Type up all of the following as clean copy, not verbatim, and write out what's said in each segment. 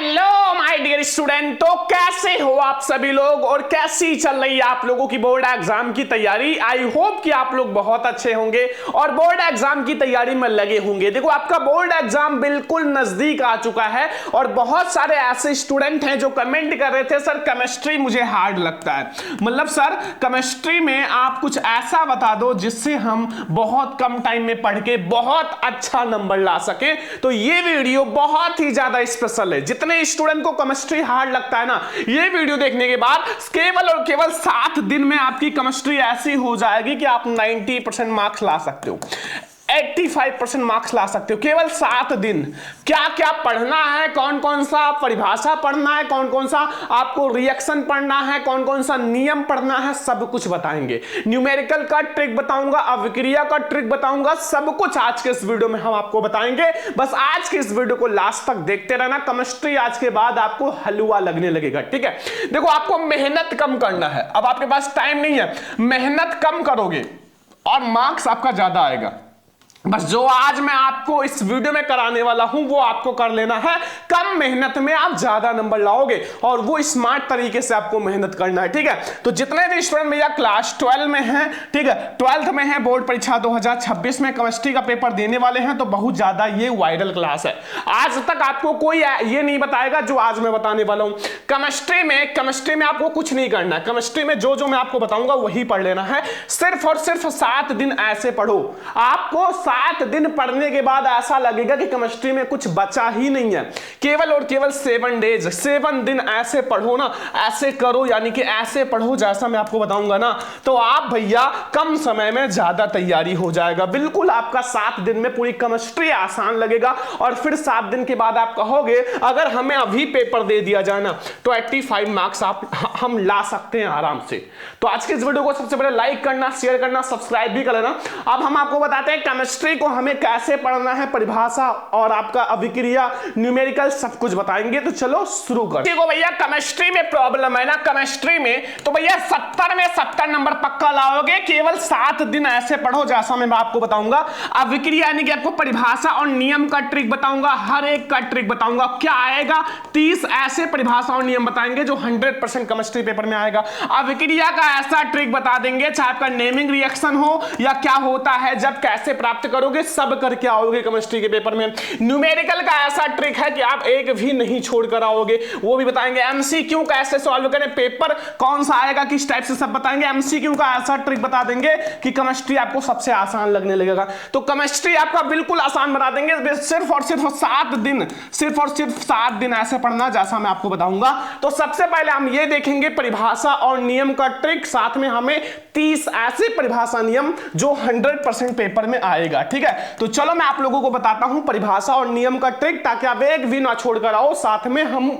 Hello my dear student, तो कैसे हो आप सभी लोग और कैसी चल रही है आप लोगों की बोर्ड एग्जाम की तैयारी। आई होप कि आप लोग बहुत अच्छे होंगे और बोर्ड एग्जाम की तैयारी में लगे होंगे। देखो आपका बोर्ड एग्जाम बिल्कुल नजदीक आ चुका है और बहुत सारे ऐसे स्टूडेंट हैं जो कमेंट कर रहे थे सर केमिस्ट्री मुझे हार्ड लगता है। मतलब सर केमिस्ट्री में आप कुछ ऐसा बता दो जिससे हम बहुत कम टाइम में पढ़ के बहुत अच्छा नंबर ला सके। तो ये वीडियो बहुत ही ज्यादा स्पेशल है। जितने स्टूडेंट को केमिस्ट्री हार्ड लगता है ना, ये वीडियो देखने के बाद केवल और केवल 7 दिन में आपकी केमिस्ट्री ऐसी हो जाएगी कि आप 90% मार्क्स ला सकते हो, 85% मार्क्स ला सकते हो केवल 7 दिन। क्या क्या पढ़ना है, कौन कौन सा परिभाषा पढ़ना है, कौन कौन सा आपको रिएक्शन पढ़ना है, कौन कौन सा नियम पढ़ना है, सब कुछ बताएंगे। न्यूमेरिकल का ट्रिक बताऊंगा, अभिक्रिया का ट्रिक बताऊंगा, सब कुछ आज के इस वीडियो में हम आपको बताएंगे। बस आज के इस वीडियो को लास्ट तक देखते रहना। केमिस्ट्री आज के बाद आपको हलवा लगने लगेगा, ठीक है। देखो आपको मेहनत कम करना है, अब आपके पास टाइम नहीं है, मेहनत कम करोगे और मार्क्स आपका ज्यादा आएगा। बस जो आज मैं आपको इस वीडियो में कराने वाला हूं वो आपको कर लेना है। कम मेहनत में आप ज्यादा नंबर लाओगे और वो स्मार्ट तरीके से आपको मेहनत करना है, ठीक है। तो जितने भी स्टूडेंट भैया क्लास 12 में हैं, ठीक है, 12th में है, बोर्ड परीक्षा 2026 में केमिस्ट्री का पेपर देने वाले हैं, तो बहुत ज्यादा ये वायरल क्लास है। आज तक आपको कोई ये नहीं बताएगा जो आज मैं बताने वाला हूं। केमिस्ट्री में आपको कुछ नहीं करना है। केमिस्ट्री में जो मैं आपको बताऊंगा वही पढ़ लेना है। सिर्फ और सिर्फ 7 दिन ऐसे पढ़ो। आपको 7 दिन पढ़ने के बाद ऐसा लगेगा कि केमिस्ट्री में कुछ बचा ही नहीं है। केवल और केवल 7 डेज, 7 दिन ऐसे पढ़ो ना, ऐसे करो, यानी कि ऐसे पढ़ो जैसा मैं आपको बताऊंगा ना, तो आप भैया कम समय में ज्यादा तैयारी हो जाएगा। बिल्कुल आपका 7 दिन में पूरी केमिस्ट्री आसान लगेगा और फिर 7 दिन के बाद आप कहोगे अगर हमें अभी पेपर दे दिया जाए ना तो 85 मार्क्स हम ला सकते हैं आराम से। तो आज के इस वीडियो को सबसे पहले लाइक करना, शेयर करना, सब्सक्राइब भी कर लेना। अब हम आपको बताते हैं केमिस्ट्री को हमें कैसे पढ़ना है, परिभाषा और आपका अभिक्रिया, न्यूमेरिकल सब कुछ बताएंगे। तो चलो शुरू कर। देखो भैया केमिस्ट्री में प्रॉब्लम है ना, केमिस्ट्री में तो भैया 70 में 70 नंबर पक्का लाओगे। केवल 7 दिन ऐसे पढ़ो जैसा मैं आपको बताऊंगा। अभिक्रिया यानी कि आपको परिभाषा और नियम का ट्रिक बताऊंगा, हर एक का ट्रिक बताऊंगा। क्या आएगा, 30 ऐसे परिभाषा और नियम बताएंगे जो 100% केमिस्ट्री पेपर में आएगा। अभिक्रिया का ऐसा ट्रिक बता देंगे, चाहे आपका नेमिंग रिएक्शन हो या क्या होता है, जब कैसे प्राप्त करोगे, सब करके आओगे केमिस्ट्री के पेपर में। न्यूमेरिकल का ऐसा ट्रिक है कि आप एक भी नहीं छोड़कर आओगे, वो भी बताएंगे। एमसीक्यू कैसे सॉल्व करें, पेपर कौन सा आएगा, किस टाइप से, सब बताएंगे। एमसीक्यू का ऐसा ट्रिक बता देंगे कि केमिस्ट्री आपको सबसे आसान लगने लगेगा। तो केमिस्ट्री आपका बिल्कुल आसान बना देंगे। सिर्फ और सिर्फ 7 दिन, सिर्फ और सिर्फ 7 दिन ऐसे पढ़ना जैसा मैं आपको बताऊंगा। तो सबसे पहले हम ये देखेंगे परिभाषा और नियम का ट्रिक, साथ में हमें 30 ऐसे परिभाषा नियम जो 100% पेपर में आएगा, ठीक है। तो चलो मैं आप लोगों को बताता हूं परिभाषा और नियम का ट्रिक, ताकि आप एक भी ना छोड़कर आओ। साथ में हम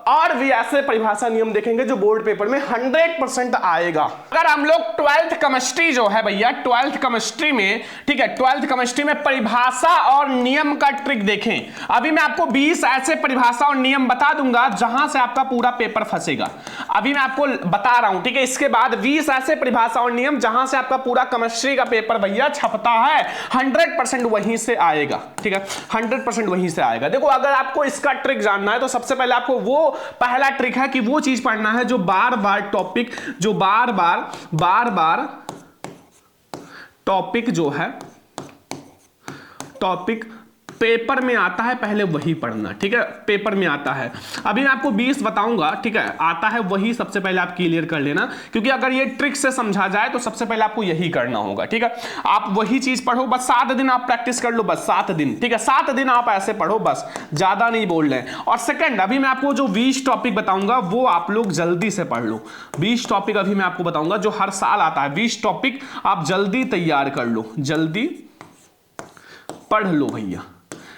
और भी ऐसे परिभाषा नियम देखेंगे जो बोर्ड पेपर में 100% आएगा। अगर हम लोग 12th केमिस्ट्री जो है भैया, 12th केमिस्ट्री में, ठीक है, 12th केमिस्ट्री में परिभाषा और नियम का ट्रिक देखें। अभी मैं आपको 20 ऐसे परिभाषा और नियम बता दूंगा जहां से आपका पूरा पेपर फंसेगा। अभी मैं आपको बता रहा हूं, ठीक है। इसके बाद 20 ऐसे परिभाषा और नियम जहां से आपका पूरा केमिस्ट्री का पेपर भैया छपता है, 100% वहीं से आएगा, ठीक है, 100% वहीं से आएगा। देखो अगर आपको इसका ट्रिक जानना है तो सबसे पहले आपको वो पहला ट्रिक है कि वो चीज पढ़ना है जो बार बार टॉपिक, जो बार बार टॉपिक जो है, टॉपिक पेपर में आता है, पहले वही पढ़ना, ठीक है, पेपर में आता है। अभी मैं आपको 20 बताऊंगा, ठीक है, आता है वही सबसे पहले आप क्लियर कर लेना, क्योंकि अगर ये ट्रिक से समझा जाए तो सबसे पहले आपको यही करना होगा, ठीक है। आप वही चीज पढ़ो, बस 7 दिन आप प्रैक्टिस कर लो, बस 7 दिन, ठीक है, 7 दिन आप ऐसे पढ़ो, बस ज्यादा नहीं बोल रहे हैं। और सेकंड, अभी मैं आपको जो 20 टॉपिक बताऊंगा वो आप लोग जल्दी से पढ़ लो। 20 टॉपिक अभी मैं आपको बताऊंगा जो हर साल आता है, 20 टॉपिक आप जल्दी तैयार कर लो, जल्दी पढ़ लो भैया,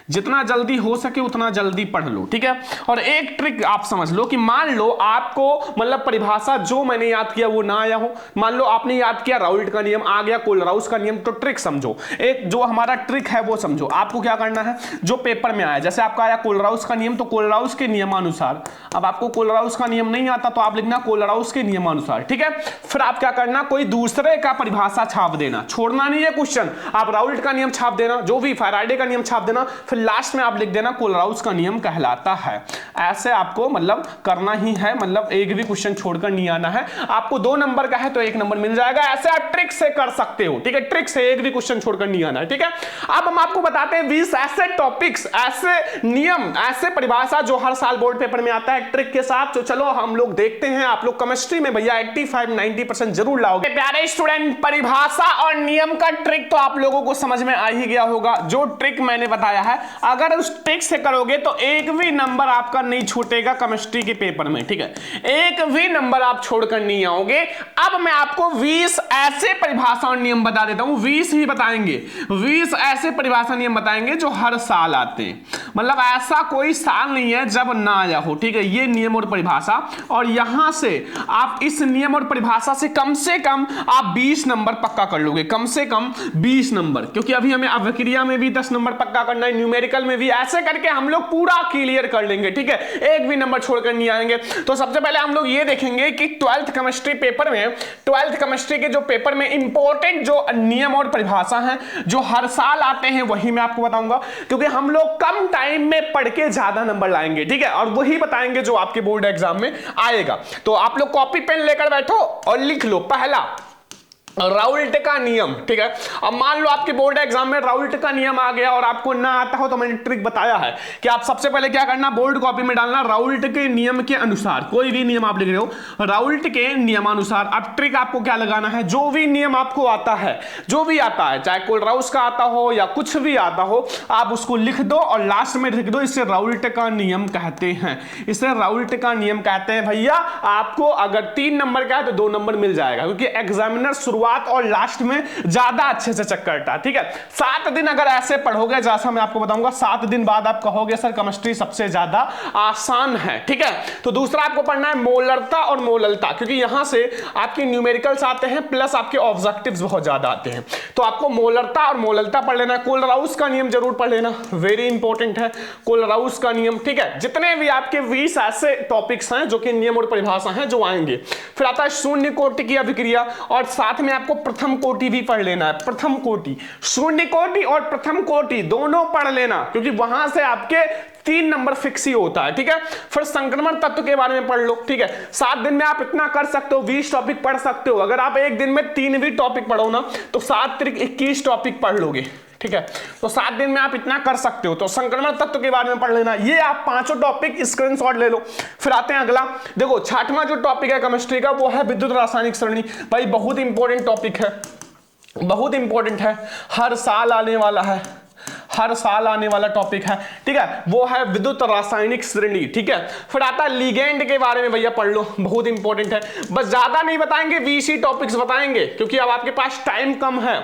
जितना जल्दी हो सके उतना जल्दी पढ़ लो, ठीक है। और एक ट्रिक आप समझ लो कि मान लो आपको मतलब परिभाषा जो मैंने याद किया वो ना आया हो, मान लो आपने याद किया राउल्ट का नियम आ गया, कोलराउस का नियम, तो ट्रिक समझो, एक जो हमारा ट्रिक है वो समझो। आपको क्या करना है, जो पेपर में आया, जैसे आपका आया कोलराउस का नियम, तो कोलराउस के नियमानुसार, अब आपको कोलराउस का नियम नहीं आता तो आप लिखना कोलराउस के नियमानुसार, ठीक है। फिर आप क्या करना, कोई दूसरे का परिभाषा छाप देना, छोड़ना नहीं है क्वेश्चन, आप राउल्ट का नियम छाप देना, जो भी फैराडे का नियम छाप देना, फिर लास्ट में आप लिख देना कोलराउस का नियम कहलाता है। ऐसे आपको मतलब करना ही है, मतलब एक भी क्वेश्चन छोड़कर नहीं आना है। आपको 2 नंबर का है तो 1 नंबर मिल जाएगा, ऐसे आप ट्रिक से कर सकते हो, ठीक है, ट्रिक से एक भी क्वेश्चन छोड़कर नहीं आना है, ठीक है। अब हम आपको बताते हैं 20 ऐसे टॉपिक्स, ऐसे नियम, ऐसे परिभाषा जो हर साल बोर्ड पेपर में आता है ट्रिक के साथ। तो चलो हम लोग देखते हैं। आप लोग केमिस्ट्री में भैया 85-90% जरूर लाओगे। प्यारे स्टूडेंट, परिभाषा और नियम का ट्रिक तो आप लोगों को समझ में आ ही गया होगा। जो ट्रिक मैंने बताया है, अगर उस ट्रिक से करोगे तो एक भी नंबर आपका नहीं छूटेगा केमिस्ट्री के पेपर में, ठीक है, एक भी नंबर आप छोड़कर नहीं आओगे। अब मैं आपको 20 ऐसे परिभाषा और नियम बता देता हूं, 20 ही बताएंगे, 20 ऐसे परिभाषा नियम बताएंगे जो हर साल आते हैं, मतलब ऐसा कोई साल नहीं है जब ना आया हो, ठीक है। ये नियम और परिभाषा, और यहां से आप इस नियम और परिभाषा से कम आप 20 नंबर पक्का कर लोगे, कम से कम 20 नंबर, क्योंकि अभी हमें अभिक्रिया में भी 10 नंबर पक्का करना है, न्यूमेरिकल में भी, ऐसे करके हम लोग पूरा क्लियर कर लेंगे, ठीक है, एक भी नंबर छोड़कर नहीं आएंगे। तो सबसे पहले हम लोग ये देखेंगे कि 12th केमिस्ट्री पेपर में, 12th केमिस्ट्री के जो पेपर में इंपॉर्टेंट जो नियम और परिभाषा हैं जो हर साल आते हैं वही मैं आपको बताऊंगा, क्योंकि हम लोग कम टाइम में पढ़ के ज्यादा नंबर लाएंगे, ठीक है, और वही बताएंगे जो आपके बोर्ड एग्जाम में आएगा। तो आप लोग कॉपी पेन लेकर बैठो और लिख लो। पहला, राउल्ट का नियम, ठीक है। अब मान लो आपके बोर्ड एग्जाम में राउल्ट का नियम आ गया और आपको ना आता हो, तो मैंने ट्रिक बताया है कि आप सबसे पहले क्या करना, बोर्ड कॉपी में डालना राउल्ट के नियम के अनुसार, कोई भी नियम आप लिख रहे हो राउल्ट के नियमानुसार। अब ट्रिक आपको क्या लगाना है, जो भी नियम आपको आता है, जो भी आता है, चाहे कोलराउस का आता हो या कुछ भी आता हो, आप उसको लिख दो और लास्ट में लिख दो इसे राउल्ट का नियम कहते हैं, इसे राउल्ट का नियम कहते हैं। भैया आपको अगर 3 नंबर का है तो 2 नंबर मिल जाएगा, क्योंकि एग्जामिनर शुरुआत और लास्ट में ज्यादा अच्छे से चेक करता है, ठीक है। 7 दिन अगर ऐसे पढ़ोगे, जैसा मैं आपको बताऊंगा, 7 दिन बाद आप कहोगे सर केमिस्ट्री सबसे ज्यादा आसान है, ठीक है। तो दूसरा आपको पढ़ना है मोलरता और मोललता, क्योंकि यहां से आपके न्यूमेरिकल्स आते हैं प्लस आपके ऑब्जेक्टिव्स बहुत ज्यादा आते हैं, तो आपको मोलरता और मोललता पढ़ लेना है। कोलराउस का नियम जरूर पढ़ लेना, वेरी इंपॉर्टेंट है कोलराउस का नियम, ठीक है। जितने भी आपके 20 ऐसे टॉपिक्स हैं जो कि नियम और परिभाषा हैं जो आएंगे। फिर आता है शून्य कोटि की अभिक्रिया, और साथ में आपको प्रथम कोटि भी पढ़ लेना है। प्रथम कोटि, शून्य कोटि और प्रथम कोटि दोनों पढ़ लेना, क्योंकि वहां से आपके 3 नंबर फिक्स ही होता है, ठीक है। फिर संक्रमण तत्व के बारे में पढ़ लो, ठीक है। 7 दिन में आप इतना कर सकते हो, 20 टॉपिक पढ़ सकते हो। अगर आप एक दिन में 3 भी टॉपिक पढ़ो ना तो 7 त्रिक 21 टॉपिक पढ़ लोगे, ठीक है। तो 7 दिन में आप इतना कर सकते हो। तो संक्रमण तत्व के बारे में पढ़ लेना, ये आप 5 टॉपिक स्क्रीनशॉट ले लो। फिर आते हैं अगला, देखो 6वां जो टॉपिक है केमिस्ट्री का वो है विद्युत रासायनिक सरणी। भाई बहुत इंपॉर्टेंट टॉपिक है, बहुत इंपॉर्टेंट है, हर साल आने वाला है, हर साल आने वाला टॉपिक है, ठीक है, वो है विद्युत रासायनिक श्रेणी, ठीक है। फिर आता है लिगेंड के बारे में, भैया पढ़ लो, बहुत इंपॉर्टेंट है। बस ज्यादा नहीं बताएंगे, 20 ही टॉपिक्स बताएंगे, क्योंकि अब आपके पास टाइम कम है,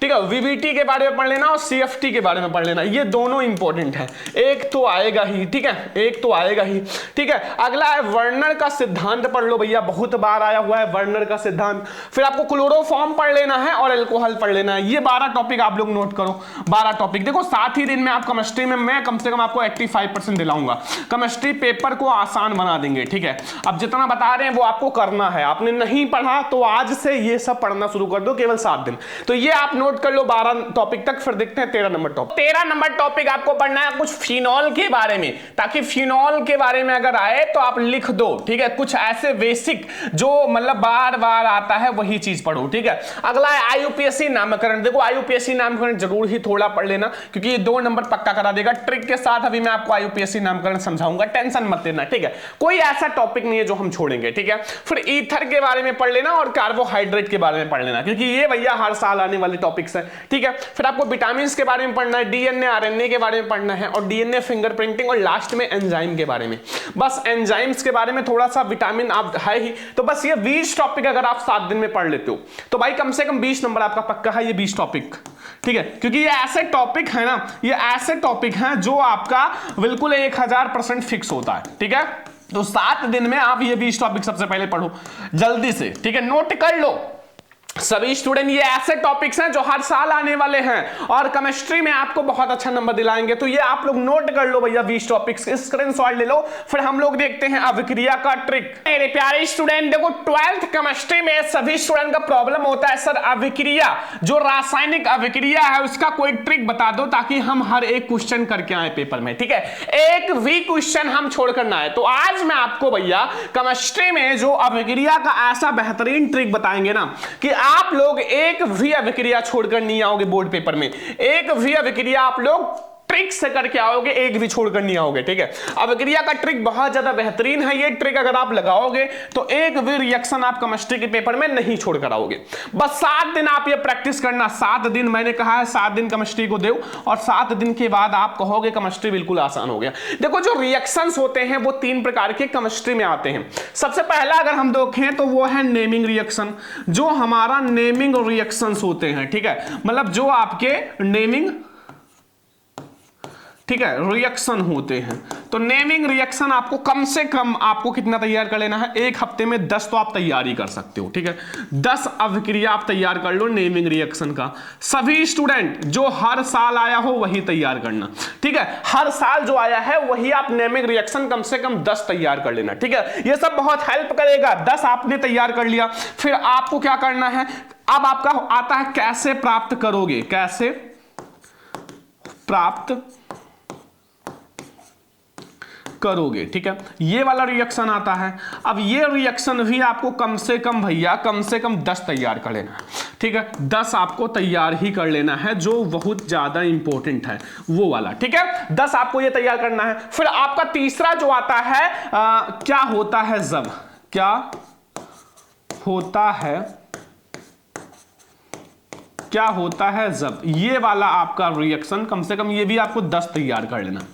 ठीक है। वीवीटी के बारे में पढ़ लेना और सीएफटी के बारे में पढ़ लेना, ये दोनों इंपॉर्टेंट है, एक तो आएगा ही, ठीक है, एक तो आएगा ही, ठीक है। अगला है वर्नर का सिद्धांत पढ़ लो भैया, बहुत बार आया हुआ है वर्नर का सिद्धांत। फिर आपको क्लोरोफॉर्म पढ़ लेना है और एल्कोहल पढ़ लेना है। ये 12 टॉपिक आप लोग नोट करो, 12 टॉपिक। देखो 7 ही दिन में आप केमिस्ट्री में मैं कम से कम आपको 85% दिलाऊंगा, केमिस्ट्री पेपर को आसान बना देंगे, ठीक है। अब जितना बता रहे हैं वो आपको करना है, आपने नहीं पढ़ा तो आज से ये सब पढ़ना शुरू कर दो, केवल 7 दिन। तो ये आप नोट कर लो 12 टॉपिक तक। फिर देखते हैं 13 नंबर टॉपिक। 13 नंबर टॉपिक आपको पढ़ना है कुछ फिनॉल के बारे में, ताकि फिनॉल के बारे में अगर आए तो आप लिख दो, ठीक है। कुछ ऐसे बेसिक जो मतलब बार बार आता है वही चीज पढ़ो, ठीक है। अगला है आईयूपीएसी नामकरण। देखो आईयूपीएसी नामकरण जरूर ही थोड़ा पढ़ लेना, क्योंकि ये 2 नंबर पक्का करा देगा ट्रिक के साथ। अभी मैं आपको आईयूपीएसी नामकरण समझाऊंगा, टेंशन मत लेना, ठीक है। कोई ऐसा टॉपिक नहीं है जो हम छोड़ेंगे, ठीक है। फिर ईथर के बारे में पढ़ लेना और कार्बोहाइड्रेट के बारे में पढ़ लेना, क्योंकि ये भैया हर साल आने वाले टॉपिक्स हैं, ठीक है। फिर आपको विटामिन के बारे में पढ़ना है, डीएनए आरएनए के बारे में पढ़ना है और डीएनए फिंगरप्रिंटिंग, और लास्ट में एंजाइम के बारे में। बस एंजाइम्स के बारे में थोड़ा सा, विटामिन आप है ही, तो बस ये 20 टॉपिक अगर आप 7 दिन में पढ़ लेते हो तो भाई कम से कम 20 नंबर आपका पक्का है, ये 20 टॉपिक, ठीक है। क्योंकि ये ऐसे टॉपिक है ना, ये ऐसे टॉपिक हैं जो आपका बिल्कुल 1000% फिक्स होता है, ठीक है। तो 7 दिन में आप ये 20 टॉपिक सबसे पहले पढ़ो जल्दी से, ठीक है, नोट कर लो। सभी स्टूडेंट ये ऐसे टॉपिक्स हैं जो हर साल आने वाले हैं और केमिस्ट्री में आपको बहुत अच्छा नंबर दिलाएंगे। तो ये आप लोग नोट कर लो भैया 20 टॉपिक्स, स्क्रीनशॉट ले लो। फिर हम लोग देखते हैं अभिक्रिया का ट्रिक। मेरे प्यारे स्टूडेंट देखो 12th केमिस्ट्री में सभी स्टूडेंट का प्रॉब्लम होता है सर अभिक्रिया, जो रासायनिक अभिक्रिया है उसका कोई ट्रिक बता दो ताकि हम हर एक क्वेश्चन करके आए पेपर में, ठीक है, एक भी क्वेश्चन हम छोड़कर ना आए। तो आज मैं आपको भैया केमिस्ट्री में जो अभिक्रिया का ऐसा बेहतरीन ट्रिक बताएंगे ना कि आप लोग एक भी अभिक्रिया छोड़कर नहीं आओगे बोर्ड पेपर में, एक भी अभिक्रिया आप लोग ट्रिक से करके आओगे, एक भी छोड़कर नहीं आओगे, ठीक है। अभिक्रिया का ट्रिक बहुत ज्यादा बेहतरीन है, ये ट्रिक अगर आप लगाओगे तो एक भी रिएक्शन आप केमिस्ट्री के पेपर में नहीं छोड़कर आओगे। बस 7 दिन आप ये प्रैक्टिस करना, 7 दिन मैंने कहा है 7 दिन केमिस्ट्री को दो और 7 दिन के बाद आप कहोगे केमिस्ट्री बिल्कुल आसान हो गया। देखो जो रिएक्शंस होते हैं वो 3 प्रकार के केमिस्ट्री में आते हैं। सबसे पहला अगर हम देखें तो वो है नेमिंग रिएक्शन, जो हमारा नेमिंग रिएक्शंस होते हैं, ठीक है, मतलब जो आपके नेमिंग, ठीक है, रिएक्शन होते हैं। तो नेमिंग रिएक्शन आपको कम से कम आपको कितना तैयार कर लेना है, एक हफ्ते में 10 तो आप तैयारी कर सकते हो, ठीक है, 10 अभिक्रिया आप तैयार कर लो नेमिंग रिएक्शन का। सभी स्टूडेंट जो हर साल आया हो वही तैयार करना, ठीक है, हर साल जो आया है वही आप नेमिंग रिएक्शन कम से कम 10 तैयार कर लेना, ठीक है, ये सब बहुत हेल्प करेगा। 10 आपने तैयार कर लिया, फिर आपको क्या करना है, अब आपका आता है कैसे प्राप्त करोगे, कैसे प्राप्त करोगे, ठीक है, ये वाला रिएक्शन आता है। अब ये रिएक्शन भी आपको कम से कम भैया कम से कम 10 तैयार कर लेना है, ठीक है, 10 आपको तैयार ही कर लेना है, जो बहुत ज्यादा इंपॉर्टेंट है वो वाला, ठीक है, 10 आपको ये तैयार करना है। फिर आपका तीसरा जो आता है क्या होता है जब, क्या होता है, क्या होता है जब, ये वाला आपका रिएक्शन कम से कम ये भी आपको 10 तैयार कर लेना।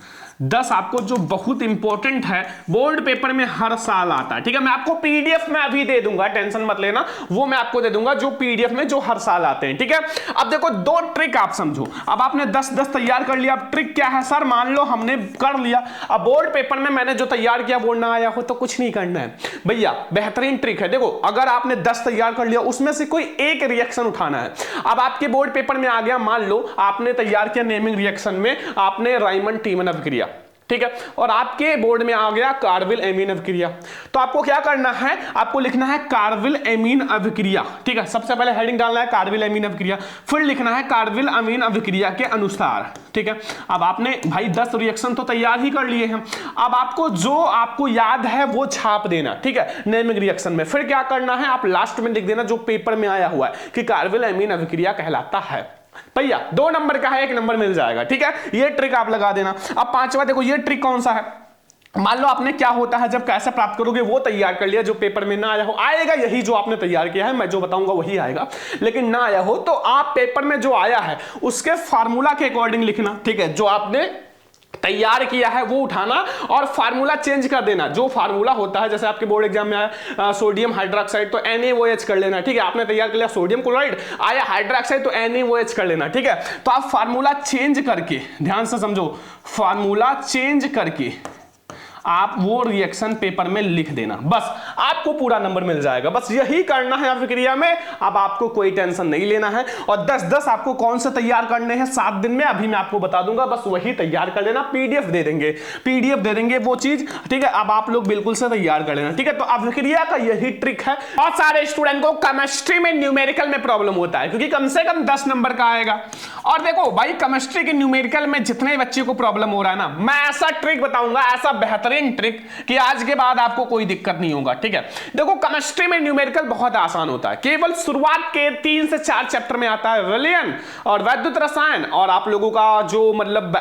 10 आपको जो बहुत इंपॉर्टेंट है, बोर्ड पेपर में हर साल आता है, ठीक है, मैं आपको पीडीएफ में अभी दे दूंगा, टेंशन मत लेना, वो मैं आपको दे दूंगा जो पीडीएफ में जो हर साल आते हैं, ठीक है। अब देखो 2 ट्रिक आप समझो, अब आपने 10-10 तैयार कर लिया। अब ट्रिक क्या है सर, मान लो हमने कर लिया, अब बोर्ड पेपर में मैंने जो तैयार किया वो ना आया हो तो कुछ नहीं करना है भैया, बेहतरीन ट्रिक है। देखो अगर आपने 10 तैयार कर लिया उसमें से कोई एक रिएक्शन उठाना है। अब आपके बोर्ड पेपर में आ गया, मान लो आपने तैयार किया नेमिंग रिएक्शन में आपने राइमंड टीमन अभिक्रिया, ठीक है, और आपके बोर्ड में आ गया कार्विल एमीन अभिक्रिया, तो आपको क्या करना है, आपको लिखना है कार्विल एमीन अभिक्रिया, ठीक है, सबसे पहले हेडिंग डालना है कार्विल एमीन अभिक्रिया, फिर लिखना है कार्विल अमीन अभिक्रिया के अनुसार, ठीक है। अब आपने भाई 10 रिएक्शन तो तैयार ही कर लिए हैं, अब आपको जो आपको याद है वो छाप देना, ठीक है, नेमिंग रिएक्शन में। फिर क्या करना है, आप लास्ट में लिख देना जो पेपर में आया हुआ है कि कार्विल एमीन अभिक्रिया कहलाता है भैया, 2 नंबर का है 1 नंबर मिल जाएगा, ठीक है, ये ट्रिक आप लगा देना। अब 5वां देखो, ये ट्रिक कौन सा है, मान लो आपने क्या होता है जब कैसे प्राप्त करोगे वो तैयार कर लिया, जो पेपर में ना आया हो, आएगा यही जो आपने तैयार किया है, मैं जो बताऊंगा वही आएगा, लेकिन ना आया हो तो आप पेपर में जो आया है उसके फार्मूला के अकॉर्डिंग लिखना, ठीक है, जो आपने तैयार किया है वो उठाना और फार्मूला चेंज कर देना। जो फार्मूला होता है, जैसे आपके बोर्ड एग्जाम में आया सोडियम हाइड्रोक्साइड तो NaOH कर लेना, ठीक है, आपने तैयार कर लिया सोडियम क्लोराइड, आया हाइड्रोक्साइड तो NaOH कर लेना, ठीक है। तो आप फार्मूला चेंज करके, ध्यान से समझो, फार्मूला चेंज करके आप वो रिएक्शन पेपर में लिख देना, बस आपको पूरा नंबर मिल जाएगा। बस यही करना है अभिक्रिया में, अब आपको कोई टेंशन नहीं लेना है। और 10-10 आपको कौन से तैयार करने हैं 7 दिन में, अभी मैं आपको बता दूंगा, बस वही तैयार कर लेना, पीडीएफ दे देंगे वो चीज, ठीक है। अब आप लोग बिल्कुल से तैयार कर लेना, ठीक है। तो अभिक्रिया का यही ट्रिक है। बहुत सारे स्टूडेंट को केमिस्ट्री में न्यूमेरिकल में प्रॉब्लम होता है क्योंकि कम से कम 10 नंबर का आएगा। और देखो भाई केमिस्ट्री के न्यूमेरिकल में जितने बच्चे को प्रॉब्लम हो रहा है ना, मैं ऐसा ट्रिक बताऊंगा, ऐसा बेहतरीन ट्रिक कि आज के बाद आपको कोई दिक्कत नहीं होगा, ठीक है। देखो केमिस्ट्री में न्यूमेरिकल बहुत आसान होता है, केवल शुरुआत के 3 से 4 चैप्टर में आता है विलयन और वैद्युत रसायन, और आप लोगों का जो मतलब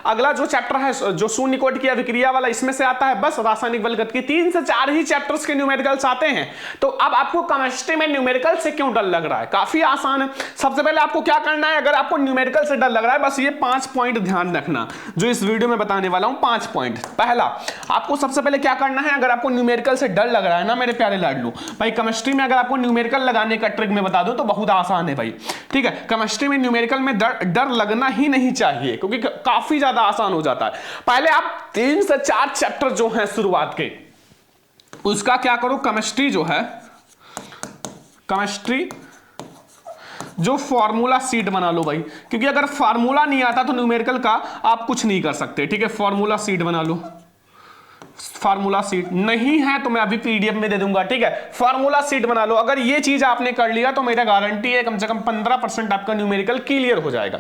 अगला जो चैप्टर है जो शून्य कोटि की अभिक्रिया वाला, इसमें से आता है बस रासायनिक बलगत की 3 से 4 ही चैप्टर्स के न्यूमेरिकल्स आते हैं। तो अब आपको केमिस्ट्री में न्यूमेरिकल से क्यों डर लग रहा है, काफी आसान है। सबसे पहले आपको क्या करना है, अगर आपको न्यूमेरिकल से डर लग रहा है, बस ये 5 पॉइंट ध्यान रखना जो इस वीडियो में बताने वाला हूं, 5 पॉइंट। पहला, आपको सबसे पहले क्या करना है, अगर आपको न्यूमेरिकल से डर लग रहा है ना मेरे प्यारे लाडलू भाई, केमिस्ट्री में अगर आपको न्यूमेरिकल लगाने का ट्रिक मैं बता दूं तो बहुत आसान है भाई, ठीक है। केमिस्ट्री में न्यूमेरिकल में डर लगना ही नहीं चाहिए क्योंकि काफी ज्यादा आसान हो जाता है। पहले आप 3 से 4 चैप्टर जो हैं शुरुआत के, उसका क्या करो, केमिस्ट्री जो है, केमिस्ट्री जो फॉर्मूला सीट बना लो भाई, क्योंकि अगर फॉर्मूला नहीं आता तो न्यूमेरिकल का आप कुछ नहीं कर सकते, ठीक है। फॉर्मूला सीट बना लो, फार्मूला सीट नहीं है तो मैं अभी पीडीएफ में दे दूंगा, ठीक है। फार्मूला सीट बना लो, अगर ये चीज आपने कर लिया तो मेरा गारंटी है कम से कम 15% आपका न्यूमेरिकल क्लियर हो जाएगा।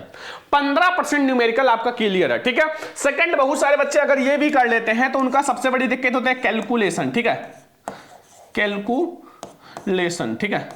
15% न्यूमेरिकल आपका क्लियर है, ठीक है। सेकंड, बहुत सारे बच्चे अगर ये भी कर लेते हैं तो उनका सबसे बड़ी दिक्कत होता है कैलकुलेशन, ठीक है, कैलकुलेशन, ठीक है।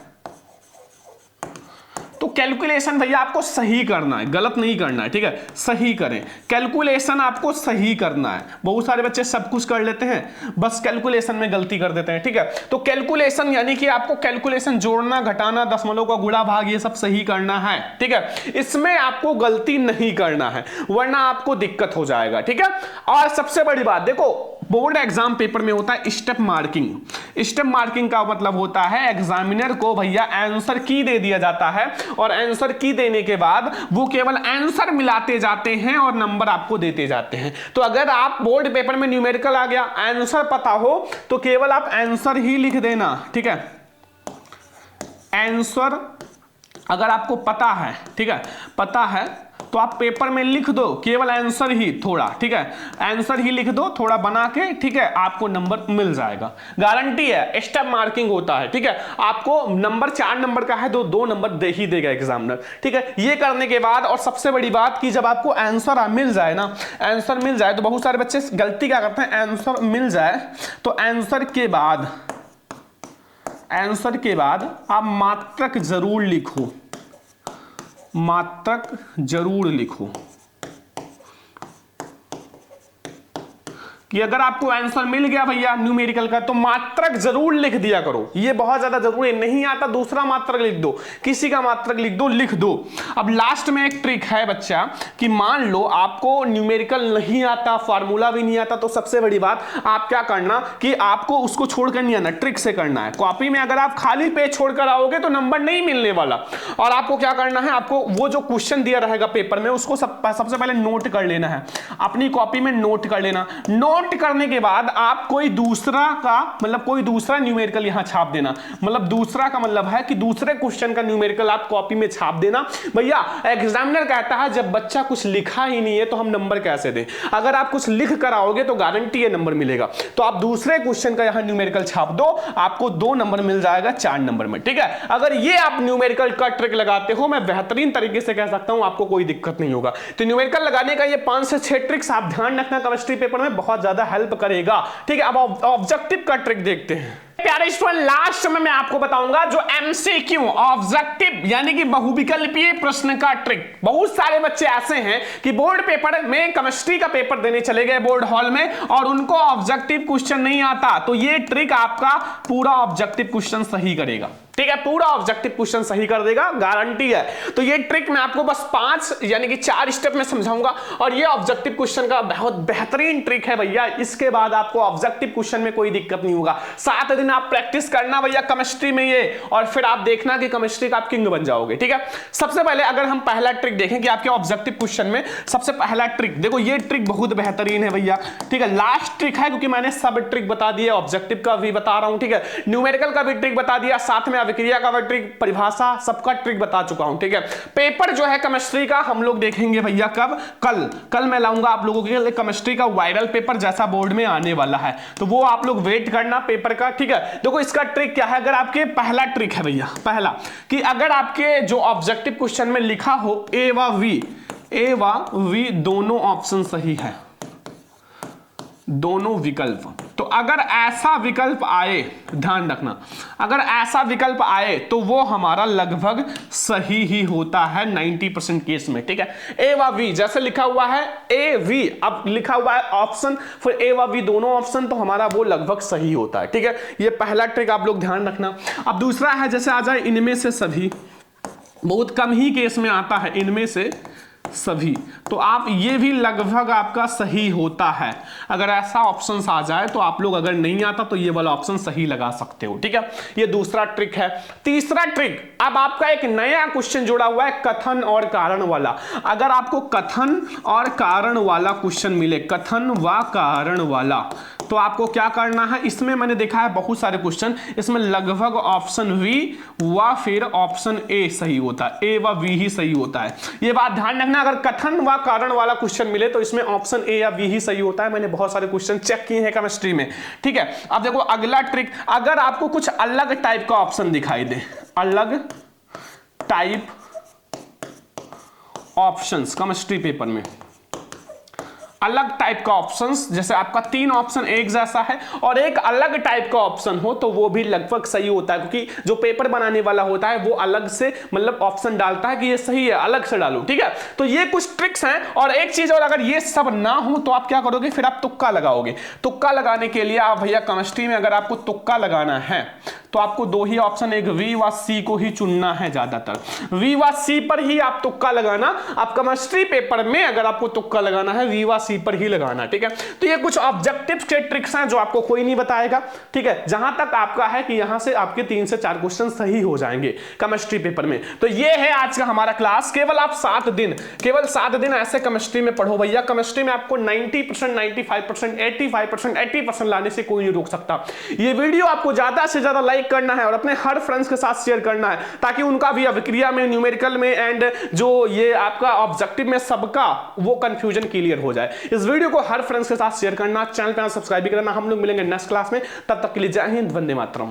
तो कैलकुलेशन भैया आपको सही करना है, गलत नहीं करना है, ठीक है, सही करें। कैलकुलेशन आपको सही करना है। बहुत सारे बच्चे सब कुछ कर लेते हैं, बस कैलकुलेशन में गलती कर देते हैं, ठीक है। तो कैलकुलेशन यानी कि आपको कैलकुलेशन, जोड़ना, घटाना, दशमलव का गुणा भाग, ये सब सही करना है, ठीक है। इसमें आपको गलती नहीं करना है वरना आपको दिक्कत हो जाएगा, ठीक है। और सबसे बड़ी बात देखो, बोर्ड एग्जाम पेपर में होता है स्टेप मार्किंग। स्टेप मार्किंग का मतलब होता है एग्जामिनर को भैया आंसर की दे दिया जाता है और आंसर की देने के बाद वो केवल आंसर मिलाते जाते हैं और नंबर आपको देते जाते हैं। तो अगर आप बोर्ड पेपर में न्यूमेरिकल आ गया, आंसर पता हो तो केवल आप आंसर ही लिख देना, ठीक है। आंसर अगर आपको पता है, ठीक है, पता है तो आप पेपर में लिख दो केवल आंसर ही थोड़ा, ठीक है, आंसर ही लिख दो थोड़ा बना के, ठीक है, आपको नंबर मिल जाएगा, गारंटी है। स्टेप मार्किंग होता है, ठीक है, आपको नंबर 4 नंबर का है तो 2 नंबर दे ही देगा एग्जामिनर, ठीक है। ये करने के बाद और सबसे बड़ी बात कि जब आपको आंसर मिल जाए ना, आंसर मिल जाए तो बहुत सारे बच्चे गलती क्या करते हैं, आंसर मिल जाए तो आंसर के बाद आप मात्रक जरूर लिखो, मात्रक जरूर लिखो कि अगर आपको आंसर मिल गया भैया न्यूमेरिकल का तो मात्रक जरूर लिख दिया करो। ये बहुत ज्यादा जरूरी है, नहीं आता दूसरा मात्रक लिख दो, किसी का मात्रक लिख दो, लिख दो। अब लास्ट में एक ट्रिक है बच्चा कि मान लो आपको न्यूमेरिकल नहीं आता, फार्मूला भी नहीं आता, तो सबसे बड़ी बात आप क्या करना कि आपको उसको छोड़कर नहीं आना, ट्रिक से करना है। कॉपी में अगर आप खाली पेज छोड़कर आओगे तो नंबर नहीं मिलने वाला, और आपको क्या करना है, आपको वो जो क्वेश्चन दिया रहेगा पेपर में उसको सबसे पहले नोट कर लेना है, अपनी कॉपी में नोट कर लेना। नोट करने के बाद आप कोई दूसरा न्यूमेरिकल यहां छाप देना, मतलब दूसरा का मतलब है कि दूसरे क्वेश्चन का न्यूमेरिकल आप कॉपी में छाप देना। भैया एग्जामिनर कहता है जब बच्चा कुछ लिखा ही नहीं है तो हम नंबर कैसे दें, अगर आप कुछ लिख कर आओगे तो गारंटी है नंबर मिलेगा। तो आप दूसरे क्वेश्चन का यहां न्यूमेरिकल छाप दो, आपको 2 नंबर मिल जाएगा 4 नंबर में, ठीक है। अगर ये आप न्यूमेरिकल का ट्रिक लगाते हो, मैं बेहतरीन तरीके से कह सकता हूं आपको कोई दिक्कत नहीं होगा। तो न्यूमेरिकल लगाने का ये 5 से 6 ट्रिक्स आप ध्यान रखना, केमिस्ट्री पेपर में बहुत ज्यादा हेल्प करेगा, ठीक है। अब ऑब्जेक्टिव का ट्रिक देखते हैं प्यारे स्टूडेंट। लास्ट में मैं आपको बताऊंगा जो एमसीक्यू ऑब्जेक्टिव यानी कि बहुविकल्पीय प्रश्न का ट्रिक। बहुत सारे बच्चे ऐसे हैं कि बोर्ड पेपर में केमिस्ट्री का पेपर देने चले गए बोर्ड हॉल में और उनको ऑब्जेक्टिव क्वेश्चन नहीं आता, तो ये ट्रिक आपका पूरा ऑब्जेक्टिव क्वेश्चन सही करेगा, ठीक है, पूरा ऑब्जेक्टिव क्वेश्चन सही कर देगा, गारंटी है। तो ये ट्रिक मैं आपको बस 5 यानी कि 4 स्टेप में समझाऊंगा और ये ऑब्जेक्टिव क्वेश्चन का बहुत बेहतरीन ट्रिक है भैया। इसके बाद आपको ऑब्जेक्टिव क्वेश्चन में कोई दिक्कत नहीं होगा। 7 दिन आप प्रैक्टिस करना भैया केमिस्ट्री में ये, और फिर आप देखना कि केमिस्ट्री का आप किंग बन जाओगे, ठीक है। सबसे पहले अगर हम पहला ट्रिक देखें कि आपके ऑब्जेक्टिव क्वेश्चन में सबसे पहला ट्रिक देखो, ये ट्रिक बहुत बेहतरीन है भैया, ठीक है। लास्ट ट्रिक है क्योंकि मैंने सब ट्रिक बता दिए, ऑब्जेक्टिव का भी बता रहा हूं, ठीक है, न्यूमेरिकल का भी ट्रिक बता दिया, साथ में अभिक्रिया का भी ट्रिक, परिभाषा सबका ट्रिक बता चुका हूं, ठीक है। पेपर जो है केमिस्ट्री का हम लोग देखेंगे भैया कब, कल मैं लाऊंगा आप लोगों के लिए केमिस्ट्री का वायरल पेपर जैसा बोर्ड में आने वाला है, तो वो आप लोग वेट करना पेपर का, ठीक है। देखो इसका ट्रिक क्या है, अगर आपके पहला ट्रिक है भैया, पहला कि अगर आपके जो ऑब्जेक्टिव क्वेश्चन में लिखा हो ए व वी दोनों ऑप्शन सही है, दोनों विकल्प, तो अगर ऐसा विकल्प आए, ध्यान रखना, अगर ऐसा विकल्प आए तो वो हमारा लगभग सही ही होता है 90% केस में, ठीक है। ए व वी जैसे लिखा हुआ है ए वी, अब लिखा हुआ है ऑप्शन फिर ए व वी दोनों ऑप्शन, तो हमारा वो लगभग सही होता है, ठीक है। ये पहला ट्रिक आप लोग ध्यान रखना। अब दूसरा है जैसे आ जाए इनमें से सभी, बहुत कम ही केस में आता है इनमें से सभी, तो आप ये भी लगभग आपका सही होता है। अगर ऐसा ऑप्शन आ जाए तो आप लोग, अगर नहीं आता तो ये वाला ऑप्शन सही लगा सकते हो, ठीक है। ये दूसरा ट्रिक है। तीसरा ट्रिक, अब आपका एक नया क्वेश्चन जुड़ा हुआ है कथन और कारण वाला। अगर आपको कथन और कारण वाला क्वेश्चन मिले, कथन व कारण वाला तो आपको क्या करना है, इसमें मैंने देखा है बहुत सारे क्वेश्चन, इसमें लगभग ऑप्शन वी व फिर ऑप्शन ए सही होता है, ए व वी ही सही होता है। ये बात ध्यान रखना, अगर कथन व कारण वाला क्वेश्चन मिले तो इसमें ऑप्शन ए या वी ही सही होता है। मैंने बहुत सारे क्वेश्चन चेक किए हैं केमिस्ट्री में, ठीक है। अब देखो अगला ट्रिक, अगर आपको कुछ अलग टाइप का ऑप्शन दिखाई दे, अलग टाइप ऑप्शंस केमिस्ट्री पेपर में, अलग टाइप का ऑप्शंस, जैसे आपका 3 ऑप्शन एक जैसा है और एक अलग टाइप का ऑप्शन हो तो वो भी लगभग सही होता है, क्योंकि जो पेपर बनाने वाला होता है वो अलग से मतलब ऑप्शन डालता है कि ये सही है, अलग से डालो, ठीक है। तो ये कुछ ट्रिक्स हैं। और एक चीज और, अगर ये सब ना हो तो आप क्या करोगे, फिर आप तुक्का लगाओगे। तुक्का लगाने के लिए आप भैया केमिस्ट्री में अगर आपको तुक्का लगाना है तो आपको 2 ही ऑप्शन, एक वी व सी को ही चुनना है ज्यादातर। वी व सी पर ही आप तुक्का लगाना। आप केमिस्ट्री पेपर में अगर आपको तुक्का लगाना है वी व सी पर ही लगाना, ठीक है। तो ये कुछ ऑब्जेक्टिव के ट्रिक्स हैं जो आपको कोई नहीं बताएगा, ठीक है। जहां तक आपका है कि यहां से आपके 3 से 4 क्वेश्चन सही हो जाएंगे केमिस्ट्री पेपर में। तो ये है आज का हमारा क्लास। केवल आप 7 दिन, केवल 7 दिन ऐसे केमिस्ट्री में पढ़ो भैया। केमिस्ट्री में आपको 90%, 95%, 85%, 80% लाने से कोई नहीं रोक सकता। ये वीडियो आपको ज्यादा से ज्यादा लाइक करना है और अपने हर फ्रेंड्स के साथ शेयर करना है, ताकि उनका भी अभिक्रिया में, न्यूमेरिकल में एंड जो ये आपका ऑब्जेक्टिव में सबका वो कंफ्यूजन क्लियर हो जाए। इस वीडियो को हर फ्रेंड्स के साथ शेयर करना, चैनल पे सब्सक्राइब भी करना। हम लोग मिलेंगे नेक्स्ट क्लास में, तब तक के लिए जय हिंद, वंदे मातरम।